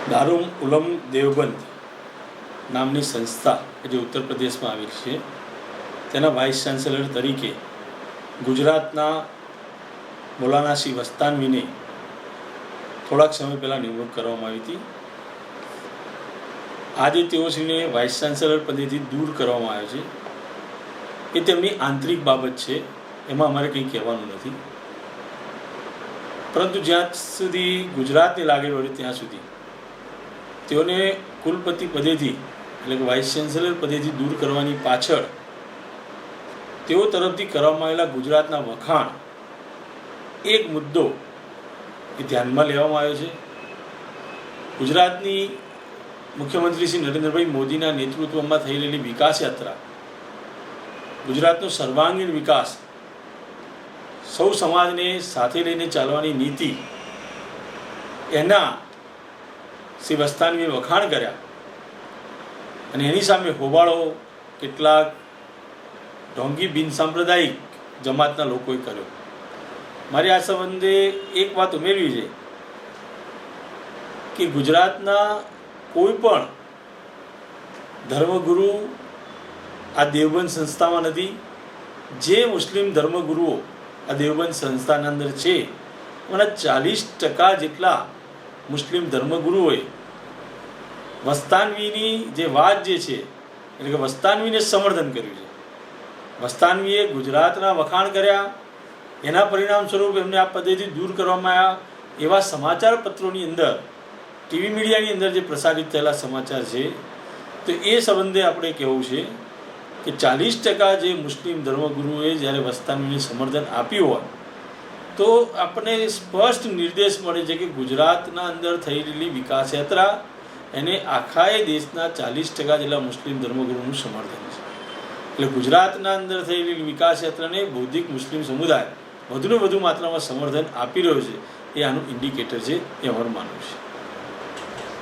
દારૂલ ઉલૂમ દેવબંદ નામની સંસ્થા જે ઉત્તર પ્રદેશમાં આવેલી છે તેના વાઇસ ચાન્સેલર તરીકે ગુજરાતના મૌલાના શ્રી વસ્તાનવીને થોડાક સમય પહેલાં નિમણૂક કરવામાં આવી હતી. આજે તેઓશ્રીને વાઇસ ચાન્સેલર પદેથી દૂર કરવામાં આવ્યો છે. એ તેમની આંતરિક બાબત છે, એમાં અમારે કંઈ કહેવાનું નથી. પરંતુ જ્યાં સુધી ગુજરાતને લાગેલું હોય ત્યાં સુધી તેઓને કુલપતિ પદેથી એટલે કે વાઇસ ચાન્સેલર પદેથી દૂર કરવાની પાછળ તેઓ તરફથી કરવામાં આવેલા ગુજરાતના વખાણ એક મુદ્દો એ ધ્યાનમાં લેવામાં આવ્યો છે. ગુજરાતની મુખ્યમંત્રી શ્રી નરેન્દ્રભાઈ મોદીના નેતૃત્વમાં થઈ રહેલી વિકાસ યાત્રા, ગુજરાતનો સર્વાંગીણ વિકાસ, સૌ સમાજને સાથે લઈને ચાલવાની નીતિ, એના શ્રી વસ્તાનવીએ વખાણ કર્યા અને એની સામે હોબાળો કેટલાક ઢોંગી બિનસાંપ્રદાયિક જમાતના લોકોએ કર્યો. મારે આ સંબંધે એક વાત ઉમેરવી છે કે ગુજરાતના કોઈ પણ ધર્મગુરુ આ દેવબંધ સંસ્થામાં નથી. જે મુસ્લિમ ધર્મગુરુઓ આ દેવબંધ સંસ્થાના અંદર છે એમાંના 40% જેટલા મુસ્લિમ ધર્મગુરુઓએ વસ્તાનવીની જે વાત જે છે એટલે કે વસ્તાનવીને સમર્થન કર્યું છે. વસ્તાનવીએ ગુજરાતના વખાણ કર્યા, એના પરિણામ સ્વરૂપ એમને આ પદેથી દૂર કરવામાં આવ્યા. એવા સમાચાર પત્રોની અંદર, ટીવી મીડિયાની અંદર જે પ્રસારિત થયેલા સમાચાર છે, તો એ સંબંધે આપણે કહેવું છે કે 40% જે મુસ્લિમ ધર્મગુરુએ જ્યારે વસ્તાનવીને સમર્થન આપ્યું હોય તો આપણને સ્પષ્ટ નિર્દેશ મળે છે કે ગુજરાતના અંદર થઈ રહેલી વિકાસ યાત્રા એને આખાએ દેશના 40% જેટલા મુસ્લિમ ધર્મગુરુનું સમર્થન છે. એટલે ગુજરાતના અંદર થઈ રહેલી વિકાસ યાત્રાને બૌદ્ધિક મુસ્લિમ સમુદાય વધુને વધુ માત્રામાં સમર્થન આપી રહ્યો છે. એ આનું ઇન્ડિકેટર છે, એ અમારું માનવું છે.